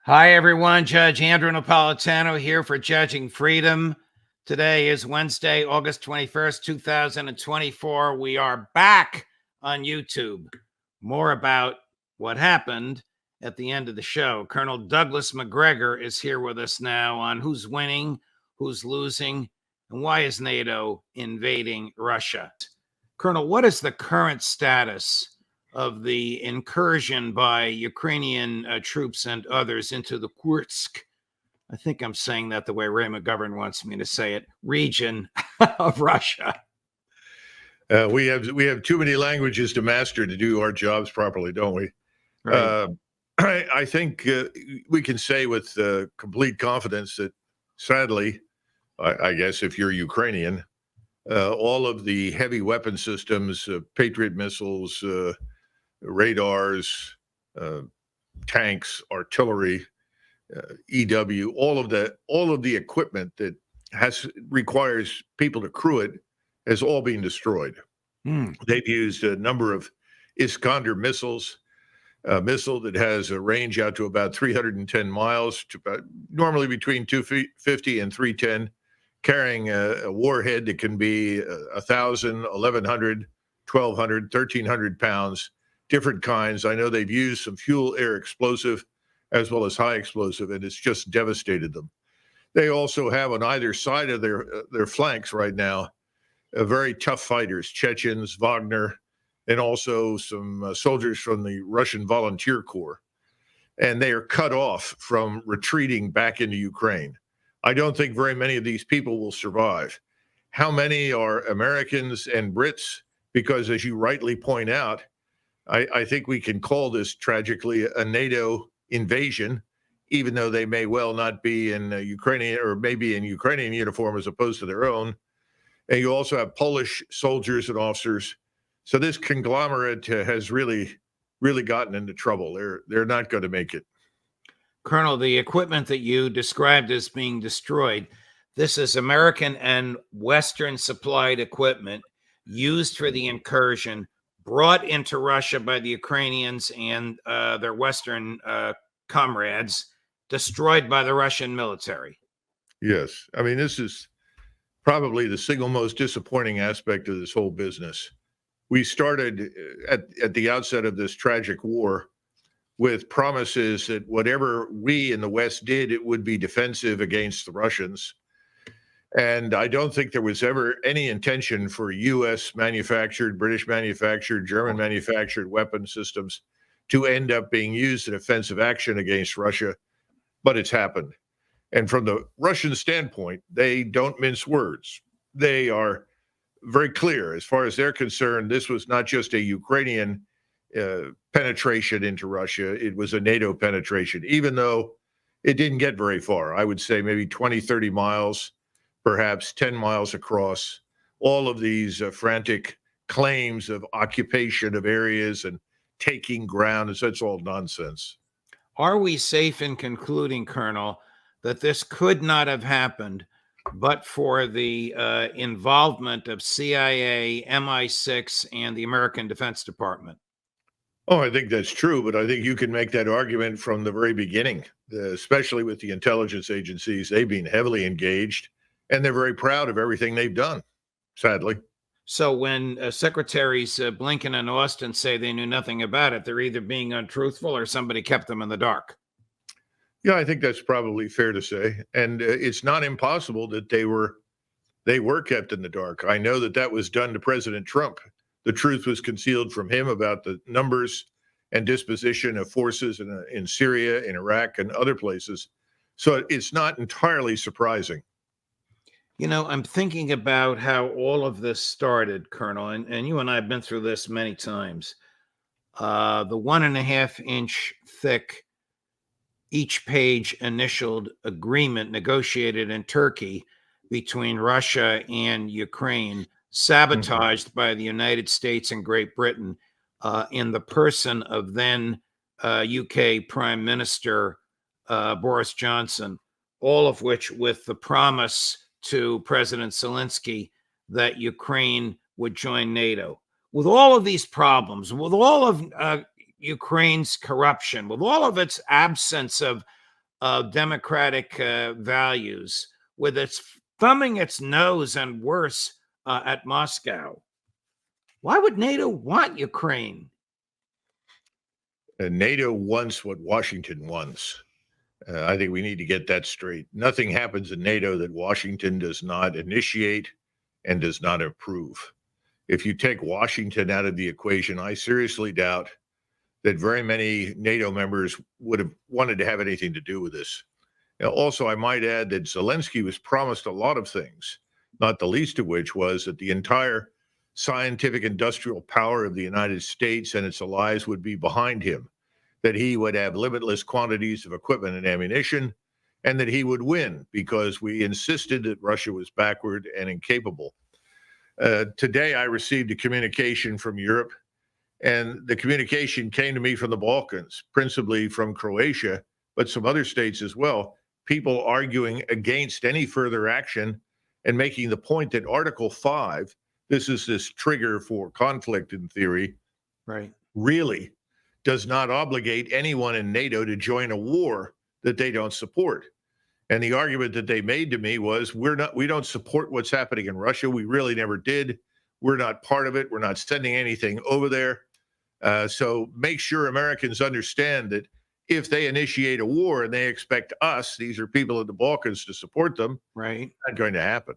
Hi, everyone. Judge Andrew Napolitano here for Judging Freedom. Today is Wednesday, August 21st, 2024. We are back on YouTube. More about what happened at the end of the show. Colonel Douglas MacGregor is here with us now on who's winning, who's losing, and why is NATO invading Russia. Colonel, what is the current status of the incursion by Ukrainian troops and others into the Kursk, I think I'm saying that the way Ray McGovern wants me to say it, region of Russia? We have too many languages to master to do our jobs properly, don't we? Right. I think we can say with complete confidence that, sadly, I guess if you're Ukrainian, all of the heavy weapon systems, Patriot missiles, radars, tanks, artillery, EW, all of the equipment that requires people to crew it has all been destroyed. They've used a number of Iskander missiles, a missile that has a range out to about 310 miles, to about, normally between 250 and 310, carrying a warhead that can be 1,000, 1,100, 1,200, 1,300 pounds. Different kinds. I know they've used some fuel air explosive as well as high explosive, and it's just devastated them. They also have on either side of their flanks right now very tough fighters, Chechens, Wagner, and also some soldiers from the Russian Volunteer Corps. And they are cut off from retreating back into Ukraine. I don't think very many of these people will survive. How many are Americans and Brits? Because as you rightly point out, I think we can call this tragically a NATO invasion, even though they may well not be in Ukrainian or maybe in Ukrainian uniform as opposed to their own. And you also have Polish soldiers and officers. So this conglomerate has really gotten into trouble. They're not going to make it. Colonel, the equipment that you described as being destroyed, this is American and Western supplied equipment used for the incursion, brought into Russia by the Ukrainians and their Western comrades, destroyed by the Russian military. Yes. I mean, this is probably the single most disappointing aspect of this whole business. We started at the outset of this tragic war with promises that whatever we in the West did, it would be defensive against the Russians. And I don't think there was ever any intention for U.S. manufactured, British manufactured, German manufactured weapon systems to end up being used in offensive action against Russia, but it's happened. And from the Russian standpoint, they don't mince words. They are very clear. As far as they're concerned, this was not just a Ukrainian penetration into Russia, it was a NATO penetration, even though it didn't get very far. I would say maybe 20, 30 miles, perhaps 10 miles across. All of these frantic claims of occupation of areas and taking ground, and that's all nonsense. Are we safe in concluding, Colonel, that this could not have happened but for the involvement of CIA, MI6, and the American Defense Department? Oh, I think that's true, but I think you can make that argument from the very beginning, especially with the intelligence agencies. They've been heavily engaged, and they're very proud of everything they've done, sadly. So when Secretaries Blinken and Austin say they knew nothing about it, they're either being untruthful or somebody kept them in the dark. Yeah, I think that's probably fair to say. And it's not impossible that they were kept in the dark. I know that was done to President Trump. The truth was concealed from him about the numbers and disposition of forces in Syria, in Iraq, and other places. So it's not entirely surprising. You know, I'm thinking about how all of this started, Colonel, and you and I have been through this many times. The 1.5-inch thick, each page initialed agreement negotiated in Turkey between Russia and Ukraine, sabotaged by the United States and Great Britain in the person of then UK Prime Minister Boris Johnson, all of which with the promise to President Zelensky that Ukraine would join NATO. With all of these problems, with all of Ukraine's corruption, with all of its absence of democratic values, with its thumbing its nose and worse at Moscow. Why would NATO want Ukraine? NATO wants what Washington wants. I think we need to get that straight. Nothing happens in NATO that Washington does not initiate and does not approve. If you take Washington out of the equation, I seriously doubt that very many NATO members would have wanted to have anything to do with this. Now, also, I might add that Zelensky was promised a lot of things, not the least of which was that the entire scientific industrial power of the United States and its allies would be behind him, that he would have limitless quantities of equipment and ammunition, and that he would win because we insisted that Russia was backward and incapable. Today, I received a communication from Europe, and the communication came to me from the Balkans, principally from Croatia, but some other states as well, people arguing against any further action and making the point that Article 5, this is this trigger for conflict in theory, right, really does not obligate anyone in NATO to join a war that they don't support. And the argument that they made to me was, we don't support what's happening in Russia. We really never did. We're not part of it. We're not sending anything over there. So make sure Americans understand that if they initiate a war and they expect us, these are people in the Balkans, to support them, right, not going to happen.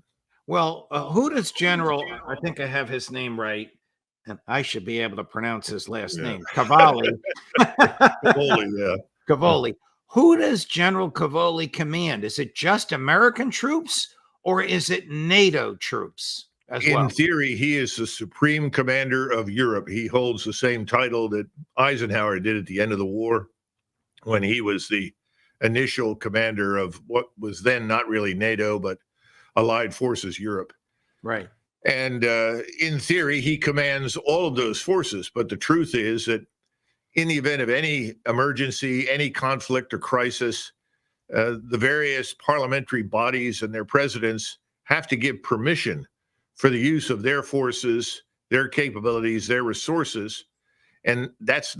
Well, who does General, I think I have his name right, and I should be able to pronounce his last name, Cavalli. Holy, yeah. Cavalli. Who does General Cavalli command? Is it just American troops or is it NATO troops as well? In theory, he is the supreme commander of Europe. He holds the same title that Eisenhower did at the end of the war when he was the initial commander of what was then not really NATO, but Allied Forces Europe. Right. And in theory, he commands all of those forces. But the truth is that in the event of any emergency, any conflict or crisis, the various parliamentary bodies and their presidents have to give permission for the use of their forces, their capabilities, their resources. And that's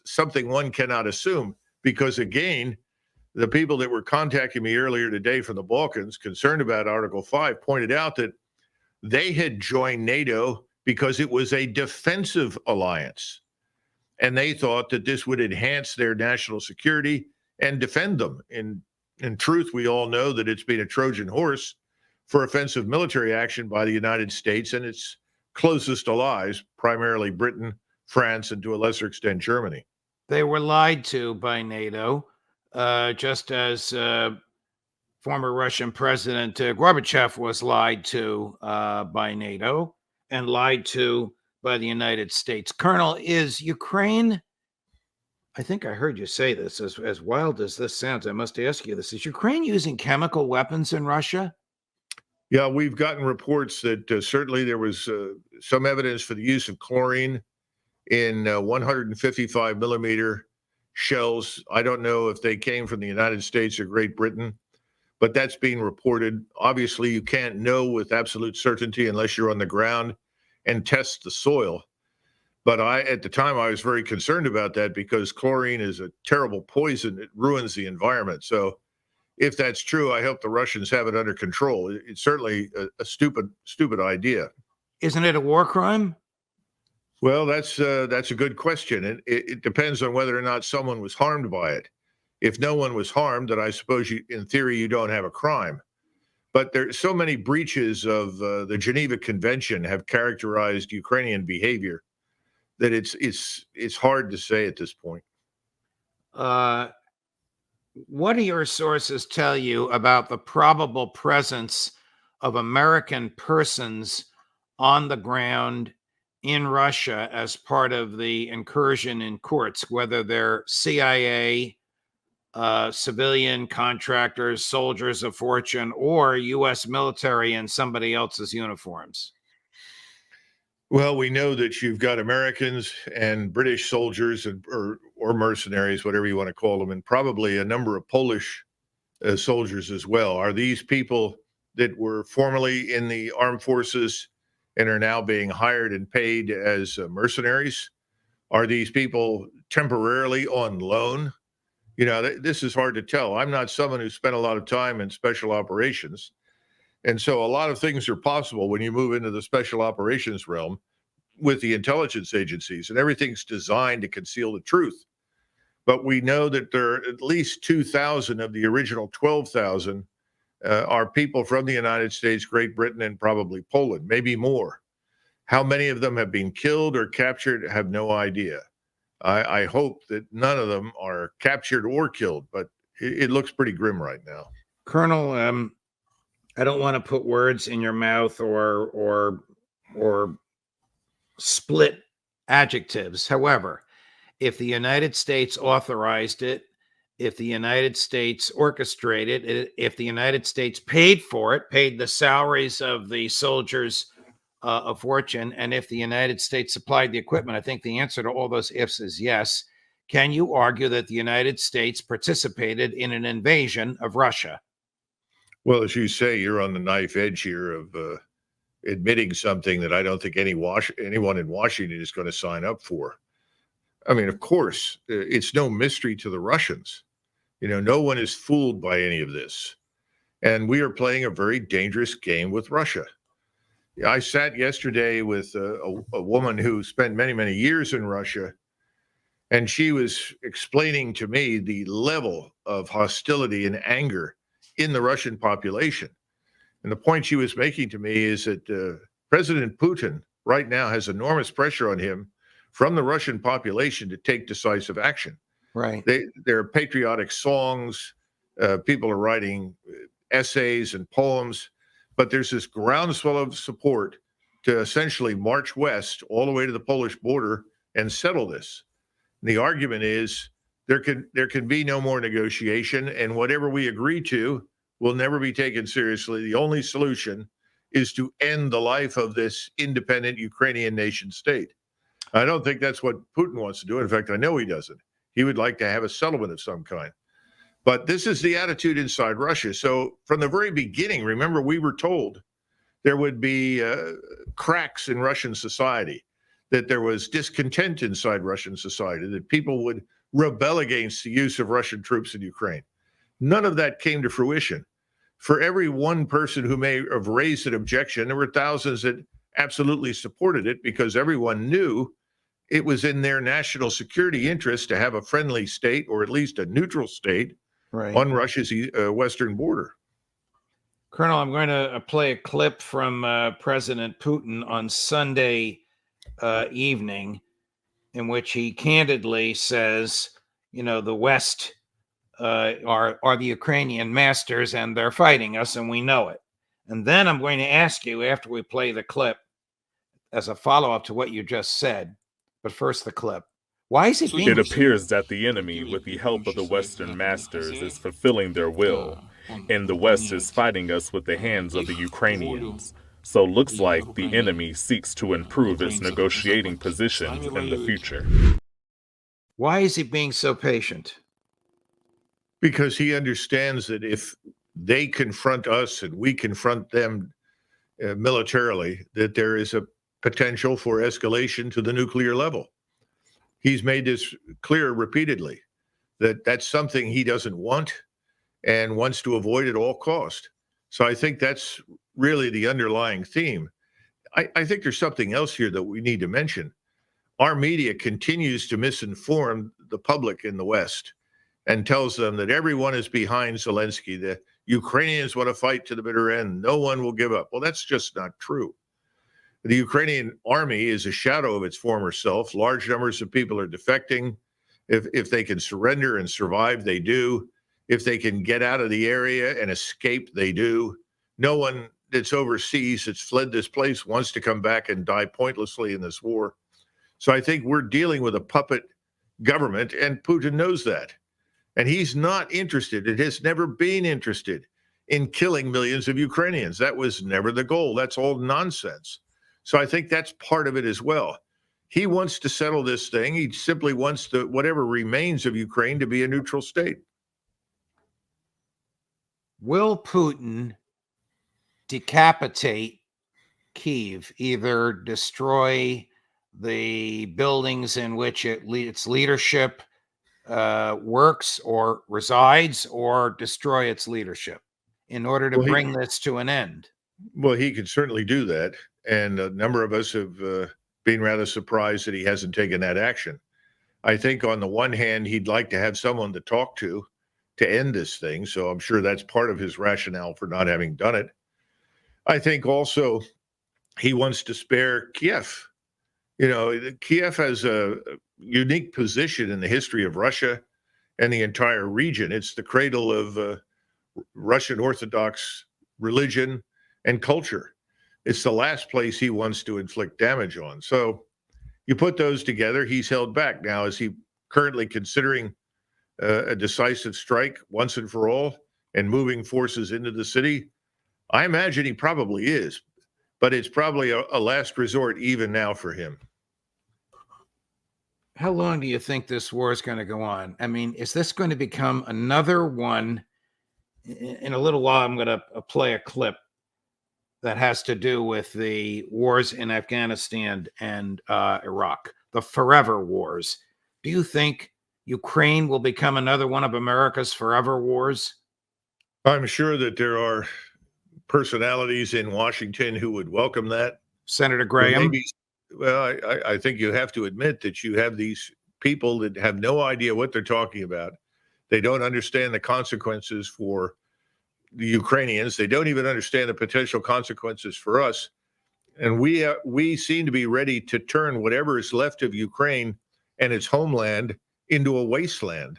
something one cannot assume, because again, the people that were contacting me earlier today from the Balkans concerned about Article 5 pointed out that they had joined NATO because it was a defensive alliance. And they thought that this would enhance their national security and defend them. In truth, we all know that it's been a Trojan horse for offensive military action by the United States and its closest allies, primarily Britain, France, and to a lesser extent, Germany. They were lied to by NATO, just as former Russian President Gorbachev was lied to by NATO and lied to by the United States. Colonel, is Ukraine, I think I heard you say this, as wild as this sounds, I must ask you this, is Ukraine using chemical weapons in Russia? Yeah, we've gotten reports that certainly there was some evidence for the use of chlorine in 155 millimeter shells. I don't know if they came from the United States or Great Britain, but that's being reported. Obviously, you can't know with absolute certainty unless you're on the ground and test the soil. But at the time, I was very concerned about that because chlorine is a terrible poison. It ruins the environment. So if that's true, I hope the Russians have it under control. It's certainly a stupid idea. Isn't it a war crime? Well, that's a good question. It depends on whether or not someone was harmed by it. If no one was harmed, then I suppose in theory, you don't have a crime. But there's so many breaches of the Geneva Convention have characterized Ukrainian behavior that it's hard to say at this point. What do your sources tell you about the probable presence of American persons on the ground in Russia as part of the incursion in Kursk, whether they're CIA, civilian contractors, soldiers of fortune, or U.S. military in somebody else's uniforms? Well, we know that you've got Americans and British soldiers or mercenaries, whatever you want to call them, and probably a number of Polish soldiers as well. Are these people that were formerly in the armed forces and are now being hired and paid as mercenaries? Are these people temporarily on loan You know, this is hard to tell. I'm not someone who spent a lot of time in special operations. And so a lot of things are possible when you move into the special operations realm with the intelligence agencies, and everything's designed to conceal the truth. But we know that there are at least 2,000 of the original 12,000 are people from the United States, Great Britain, and probably Poland, maybe more. How many of them have been killed or captured? I have no idea. I hope that none of them are captured or killed, but it looks pretty grim right now. Colonel, I don't want to put words in your mouth or split adjectives. However, if the United States authorized it, if the United States orchestrated it, if the United States paid for it, paid the salaries of the soldiers of fortune, and if the United States supplied the equipment, I think the answer to all those ifs is yes. Can you argue that the United States participated in an invasion of Russia? Well, as you say, you're on the knife edge here of admitting something that I don't think anyone in Washington is going to sign up for. I mean, of course, it's no mystery to the Russians. You know, no one is fooled by any of this. And we are playing a very dangerous game with Russia. I sat yesterday with a woman who spent many, many years in Russia, and she was explaining to me the level of hostility and anger in the Russian population. And the point she was making to me is that President Putin right now has enormous pressure on him from the Russian population to take decisive action. Right. There are patriotic songs. People are writing essays and poems, but there's this groundswell of support to essentially march west all the way to the Polish border and settle this. And the argument is there can be no more negotiation, and whatever we agree to will never be taken seriously. The only solution is to end the life of this independent Ukrainian nation state. I don't think that's what Putin wants to do. In fact, I know he doesn't. He would like to have a settlement of some kind. But this is the attitude inside Russia. So from the very beginning, remember, we were told there would be cracks in Russian society, that there was discontent inside Russian society, that people would rebel against the use of Russian troops in Ukraine. None of that came to fruition. For every one person who may have raised an objection, there were thousands that absolutely supported it because everyone knew it was in their national security interest to have a friendly state, or at least a neutral state, right, on Russia's western border. Colonel, I'm going to play a clip from President Putin on Sunday evening, in which he candidly says, you know, the West are the Ukrainian masters and they're fighting us and we know it. And then I'm going to ask you, after we play the clip, as a follow-up to what you just said, but first the clip. Why is it being... It appears that the enemy, with the help of the Western masters, is fulfilling their will, and the West is fighting us with the hands of the Ukrainians. So looks like the enemy seeks to improve its negotiating positions in the future. Why is he being so patient? Because he understands that if they confront us and we confront them militarily, that there is a potential for escalation to the nuclear level. He's made this clear repeatedly, that that's something he doesn't want and wants to avoid at all cost. So I think that's really the underlying theme. I think there's something else here that we need to mention. Our media continues to misinform the public in the West and tells them that everyone is behind Zelensky, the Ukrainians want to fight to the bitter end, no one will give up. Well, that's just not true. The Ukrainian army is a shadow of its former self. Large numbers of people are defecting. If they can surrender and survive, they do. If they can get out of the area and escape, they do. No one that's overseas, that's fled this place, wants to come back and die pointlessly in this war. So I think we're dealing with a puppet government, and Putin knows that. And he's not interested, it has never been interested in killing millions of Ukrainians. That was never the goal. That's all nonsense. So I think that's part of it as well. He wants to settle this thing. He simply wants whatever remains of Ukraine to be a neutral state. Will Putin decapitate Kyiv, either destroy the buildings in which its leadership works or resides or destroy its leadership in order to bring this to an end? Well, he could certainly do that. And a number of us have been rather surprised that he hasn't taken that action. I think on the one hand, he'd like to have someone to talk to end this thing. So I'm sure that's part of his rationale for not having done it. I think also he wants to spare Kiev. You know, Kiev has a unique position in the history of Russia and the entire region. It's the cradle of Russian Orthodox religion and culture. It's the last place he wants to inflict damage on. So you put those together, he's held back. Now, is he currently considering a decisive strike once and for all and moving forces into the city? I imagine he probably is, but it's probably a last resort even now for him. How long do you think this war is going to go on? I mean, is this going to become another one? In a little while, I'm going to play a clip that has to do with the wars in Afghanistan and Iraq, the forever wars. Do you think Ukraine will become another one of America's forever wars? I'm sure that there are personalities in Washington who would welcome that. Senator Graham? Well, I think you have to admit that you have these people that have no idea what they're talking about. They don't understand the consequences for the Ukrainians. They don't even understand the potential consequences for us. And we seem to be ready to turn whatever is left of Ukraine and its homeland into a wasteland.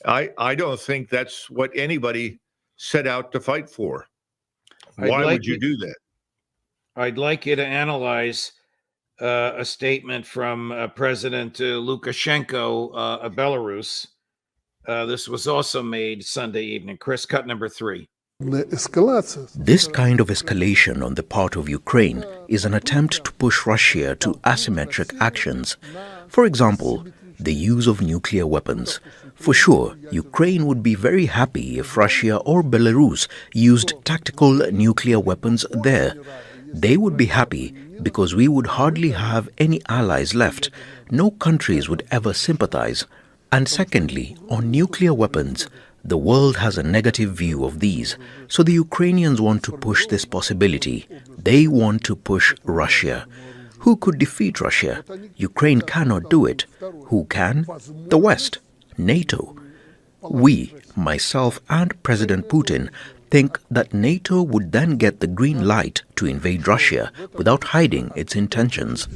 I don't think that's what anybody set out to fight for. Why would you do that? I'd like you to analyze a statement from President Lukashenko of Belarus. This was also made Sunday evening. Chris, cut number 3. This kind of escalation on the part of Ukraine is an attempt to push Russia to asymmetric actions. For example, the use of nuclear weapons. For sure, Ukraine would be very happy if Russia or Belarus used tactical nuclear weapons there. They would be happy because we would hardly have any allies left. No countries would ever sympathize. And secondly, on nuclear weapons, the world has a negative view of these. So the Ukrainians want to push this possibility. They want to push Russia. Who could defeat Russia? Ukraine cannot do it. Who can? The West, NATO. We, myself and President Putin, think that NATO would then get the green light to invade Russia without hiding its intentions.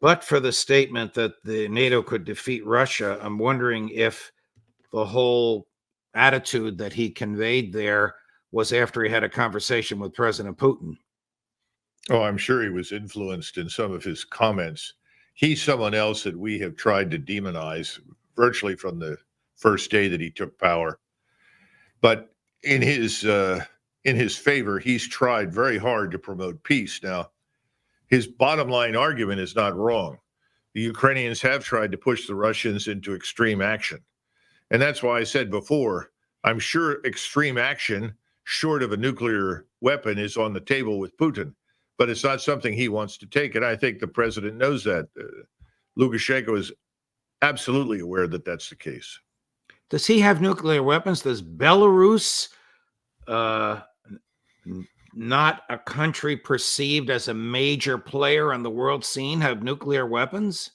But for the statement that the NATO could defeat Russia, I'm wondering if the whole attitude that he conveyed there was after he had a conversation with President Putin. Oh, I'm sure he was influenced in some of his comments. He's someone else that we have tried to demonize virtually from the first day that he took power. But in his favor, he's tried very hard to promote peace. Now, his bottom line argument is not wrong. The Ukrainians have tried to push the Russians into extreme action. And that's why I said before, I'm sure extreme action, short of a nuclear weapon, is on the table with Putin. But it's not something he wants to take. And I think the president knows that. Lukashenko is absolutely aware that that's the case. Does he have nuclear weapons? Does Belarus, not a country perceived as a major player on the world scene, have nuclear weapons?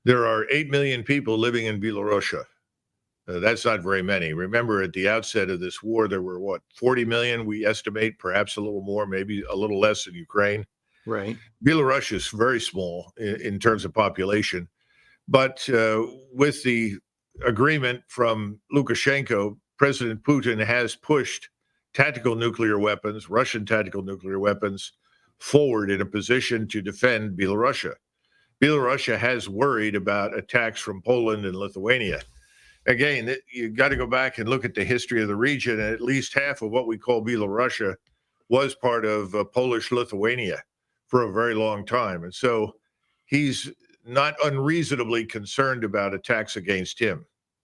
There are 8 million people living in Belarus. That's not very many. Remember, at the outset of this war, there were, 40 million, we estimate, perhaps a little more, maybe a little less in Ukraine. Right. Belarus is very small in terms of population. But with the agreement from Lukashenko, President Putin has pushed tactical nuclear weapons, Russian tactical nuclear weapons, forward in a position to defend Belarus. Belarus has worried about attacks from Poland and Lithuania. Again, you got to go back and look at the history of the region, and at least half of what we call Belarus was part of Polish Lithuania for a very long time. And so he's not unreasonably concerned about attacks against him.